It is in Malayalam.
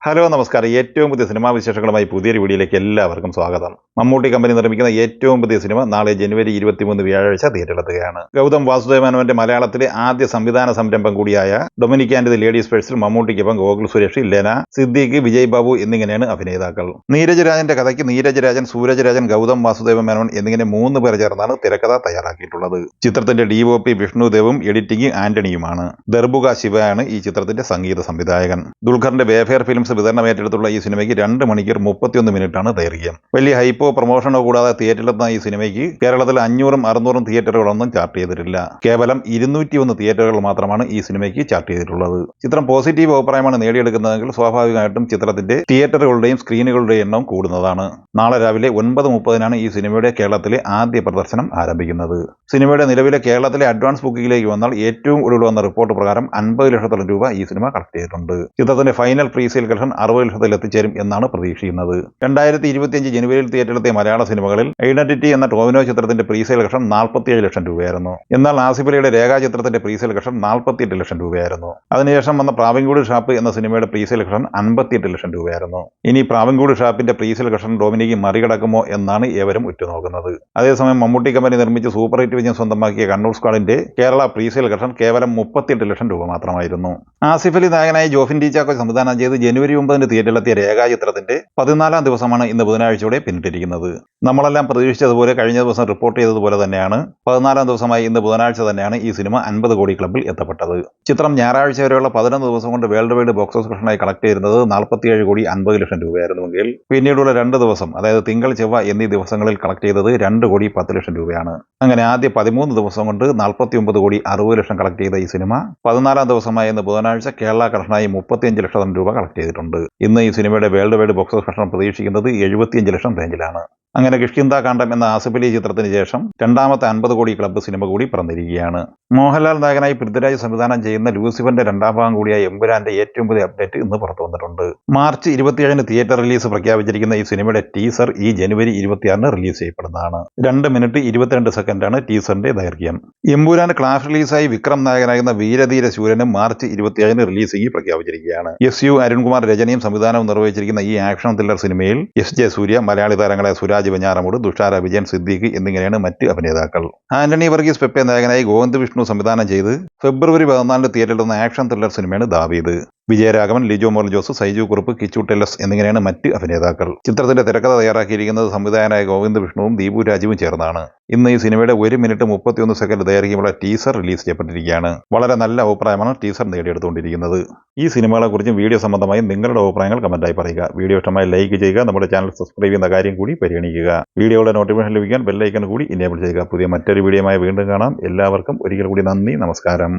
ഹലോ നമസ്കാരം. ഏറ്റവും പുതിയ സിനിമാ വിശേഷങ്ങളുമായി പുതിയൊരു വീഡിയോയിലേക്ക് എല്ലാവർക്കും സ്വാഗതം. മമ്മൂട്ടി കമ്പനി നിർമ്മിക്കുന്ന ഏറ്റവും പുതിയ സിനിമ നാളെ ജനുവരി 23 വ്യാഴാഴ്ച തിയേറ്ററിലെത്തുകയാണ്. ഗൗതം വാസുദേവ് മേനോന്റെ മലയാളത്തിലെ ആദ്യ സംവിധാന സംരംഭം കൂടിയായ ഡൊമിനിക് ആൻഡ് ദി ലേഡീസ് ഫേഴ്സിൽ മമ്മൂട്ടിക്കൊപ്പം ഗോകുൽ സുരേഷ്, ലെന, സിദ്ദീഖ്, വിജയ് ബാബു എന്നിങ്ങനെയാണ് അഭിനേതാക്കൾ. നീരജ് രാജന്റെ കഥയ്ക്ക് നീരജ് രാജൻ, സൂരജ് രാജൻ, ഗൗതം വാസുദേവ് മേനോൻ എന്നിങ്ങനെ 3 പേർ ചേർന്നാണ് തിരക്കഥ തയ്യാറാക്കിയിട്ടുള്ളത്. ചിത്രത്തിന്റെ DOP വിഷ്ണുദേവും എഡിറ്റിംഗ് ആന്റണിയുമാണ്. ദർബുക ശിവയാണ് ഈ ചിത്രത്തിന്റെ സംഗീത സംവിധായകൻ. ദുൽഖറിന്റെ വേഫെയർ ഫിലിംസ് വിതരണം ഏറ്റെടുത്തുള്ള ഈ സിനിമയ്ക്ക് 2 മണിക്കൂർ 31 മിനിറ്റാണ് ദൈർഘ്യം. വലിയ ഹൈപ്പോ പ്രൊമോഷനോ കൂടാതെ തിയേറ്ററിലെത്തുന്ന ഈ സിനിമയ്ക്ക് കേരളത്തിൽ 500ഉം 600ഉം തിയേറ്ററുകളൊന്നും ചാർട്ട് ചെയ്തിട്ടില്ല. കേവലം 201 തിയേറ്ററുകൾ മാത്രമാണ് ഈ സിനിമയ്ക്ക് ചാർട്ട് ചെയ്തിട്ടുള്ളത്. ചിത്രം പോസിറ്റീവ് അഭിപ്രായമാണ് നേടിയെടുക്കുന്നതെങ്കിൽ സ്വാഭാവികമായിട്ടും ചിത്രത്തിന്റെ തിയേറ്ററുകളുടെയും സ്ക്രീനുകളുടെയും എണ്ണം കൂടുന്നതാണ്. നാളെ രാവിലെ 9:30 ഈ സിനിമയുടെ കേരളത്തിലെ ആദ്യ പ്രദർശനം ആരംഭിക്കുന്നത്. സിനിമയുടെ നിലവിലെ കേരളത്തിലെ അഡ്വാൻസ് ബുക്കിംഗിലേക്ക് വന്നാൽ ഏറ്റവും ഒടുവിൽ വന്ന റിപ്പോർട്ട് പ്രകാരം 50 ലക്ഷത്തോളം രൂപ ഈ സിനിമ കളക്ട് ചെയ്തിട്ടുണ്ട്. ചിത്രത്തിന്റെ ഫൈനൽ പ്രീസെയിൽ കളക്ഷൻ 60 ലക്ഷത്തിൽ എത്തിച്ചേരും എന്നാണ് പ്രതീക്ഷിക്കുന്നത്. 2025 ജനുവരിയിൽ തിയേറ്ററിലെത്തിയ മലയാള സിനിമകളിൽ ഐഡന്റിറ്റി എന്ന ടോവിനോ ചിത്രത്തിന്റെ പ്രീസെയിൽ കളക്ഷൻ 47 ലക്ഷം രൂപയായിരുന്നു. എന്നാൽ ആസിഫ് അലിയുടെ രേഖ ചിത്രത്തിന്റെ പ്രീസെയിൽ കളക്ഷൻ 48 ലക്ഷം രൂപയായിരുന്നു. അതിനുശേഷം വന്ന പ്രാവിൻകൂട് ഷാപ്പ് എന്ന സിനിമയുടെ പ്രീസെയിൽ കളക്ഷൻ 58 ലക്ഷം രൂപയായിരുന്നു. ഇനി പ്രാവിൻകൂട് ഷാപ്പിന്റെ പ്രീസെയിൽ കളക്ഷൻ ഡൊമിനിക് മറികടക്കുമോ എന്നാണ് ഏവരും ഉറ്റുനോക്കുന്നത്. അതേസമയം മമ്മൂട്ടി കമ്പനി നിർമ്മിച്ച് സൂപ്പർ ഹിറ്റ് വിജയം സ്വന്തമാക്കിയ കണ്ണൂർ സ്ക്വാഡിന്റെ കേരള പ്രീസെയിൽ കളക്ഷൻ കേവലം 38 ലക്ഷം രൂപ മാത്രമായിരുന്നു. ആസിഫ് അലി നായകനായി ജോഫിൻ ടി ചാക്കോ സംവിധാനം ചെയ്ത് ജനുവരി 9 തിയേറ്ററിലെത്തിയ രേഖാ ചിത്രത്തിന്റെ 14ാം ദിവസമാണ് ഇന്ന് ബുധനാഴ്ചയോടെ പിന്നിട്ടിരിക്കുന്നത്. നമ്മളെല്ലാം പ്രതീക്ഷിച്ചതുപോലെ കഴിഞ്ഞ ദിവസം റിപ്പോർട്ട് ചെയ്തതുപോലെ തന്നെയാണ് 14ാം ദിവസമായി ഇന്ന് ബുധനാഴ്ച തന്നെയാണ് ഈ സിനിമ 50 കോടി ക്ലബ്ബിൽ എത്തപ്പെട്ടത്. ചിത്രം ഞായറാഴ്ച വരെയുള്ള 11 ദിവസം കൊണ്ട് വേൾഡ് വൈഡ് ബോക്സ് ഓഫീസ് കളക്ഷനായി കളക്ട് ചെയ്യുന്നത് 47 കോടി 50 ലക്ഷം രൂപയായിരുന്നുവെങ്കിൽ പിന്നീടുള്ള 2 ദിവസം, അതായത് തിങ്കൾ, ചൊവ്വ എന്നീ ദിവസങ്ങളിൽ കളക്ട് ചെയ്തത് 2 കോടി 10 ലക്ഷം രൂപയാണ്. അങ്ങനെ ആദ്യ 13 ദിവസം കൊണ്ട് 49 കോടി 60 ലക്ഷം കളക്ട് ചെയ്ത ഈ സിനിമ 14ാം ദിവസമായ ഇന്ന് ബുധനാഴ്ച കേരള കളക്ഷനായി 35 ലക്ഷം രൂപ കളക്ട് ചെയ്തിട്ടുണ്ട്. ഇന്ന് ഈ സിനിമയുടെ world wide box office collection പ്രതീക്ഷിക്കുന്നത് 75 ലക്ഷം റേഞ്ചിലാണ്. അങ്ങനെ കിഷ്കിന്ദ കാണ്ഡം എന്ന ആസിഫ് അലി ചിത്രത്തിന് ശേഷം രണ്ടാമത്തെ 50 കോടി ക്ലബ്ബ് സിനിമ കൂടി പിറന്നിരിക്കുകയാണ്. മോഹൻലാൽ നായകനായി പൃഥ്വിരാജ് സംവിധാനം ചെയ്യുന്ന ലൂസിഫറിന്റെ 2ാം ഭാഗം കൂടിയായ എമ്പുരാന്റെ ഏറ്റവും പുതിയ അപ്ഡേറ്റ് ഇന്ന് പുറത്തു വന്നിട്ടുണ്ട്. മാർച്ച് 27 തിയേറ്റർ റിലീസ് പ്രഖ്യാപിച്ചിരിക്കുന്ന ഈ സിനിമയുടെ ടീസർ ഈ ജനുവരി 26 റിലീസ് ചെയ്യപ്പെടുന്നതാണ്. 2 മിനിറ്റ് 22 സെക്കൻഡാണ് ടീസറിന്റെ ദൈർഘ്യം. എമ്പുരാൻ ക്ലാഷ് റിലീസായി വിക്രം നായകനാകുന്ന വീരധീര ശൂരനും മാർച്ച് 27 റിലീസിംഗ് പ്രഖ്യാപിച്ചിരിക്കുകയാണ്. SU അരുൺകുമാർ രചനയും സംവിധാനവും നിർവഹിച്ചിരിക്കുന്ന ഈ ആക്ഷൻ ത്രില്ലർ സിനിമയിൽ SJ സൂര്യ, മലയാളി താരങ്ങളെ സുരാജ് വെഞ്ഞാറമൂട്, തുഷാര വിജയൻ, സിദ്ദീഖ് എന്നിങ്ങനെയാണ് മറ്റ് അഭിനേതാക്കൾ. ആന്റണി വർഗീസ് പെപ്പെ നായകനായി ഗോവിന്ദ് വിഷ്ണു സംവിധാനം ചെയ്ത് ഫെബ്രുവരി 14 തിയേറ്ററിലെത്തുന്ന ആക്ഷൻ ത്രില്ലർ സിനിമയാണ് ദാവീദ്. വിജയരാഘവൻ, ലിജോ മോൾ ജോസ്, സൈജു കുറുപ്പ്, കിച്ചു ടെല്ലസ് എന്നിങ്ങനെയാണ് മറ്റ് അഭിനേതാക്കൾ. ചിത്രത്തിന്റെ തിരക്കഥ തയ്യാറാക്കിയിരിക്കുന്നത് സംവിധായകനായ ഗോവിന്ദ് വിഷ്ണുവും ദീപു രാജീവും ചേർന്നാണ്. ഇന്ന് ഈ സിനിമയുടെ 1 മിനിറ്റ് 31 സെക്കൻഡ് ദൈർഘ്യമുള്ള ടീസർ റിലീസ് ചെയ്യപ്പെട്ടിരിക്കുകയാണ്. വളരെ നല്ല അഭിപ്രായമാണ് ടീസർ നേടിയെടുത്തുകൊണ്ടിരിക്കുന്നത്. ഈ സിനിമകളെക്കുറിച്ചും വീഡിയോ സംബന്ധമായും നിങ്ങളുടെ അഭിപ്രായങ്ങൾ കമന്റായി പറയുക. വീഡിയോ ഇഷ്ടമായി ലൈക്ക് ചെയ്യുക. നമ്മുടെ ചാനൽ സബ്സ്ക്രൈബ് ചെയ്യുന്ന കാര്യം കൂടി പരിഗണിക്കുക. വീഡിയോയുടെ നോട്ടിഫിക്കേഷൻ ലഭിക്കാൻ ബെൽ ഐക്കൺ കൂടി ഇനേബിൾ ചെയ്യുക. പുതിയ മറ്റൊരു വീഡിയോയുമായി വീണ്ടും കാണാം. എല്ലാവർക്കും ഒരിക്കൽ കൂടി നന്ദി, നമസ്കാരം.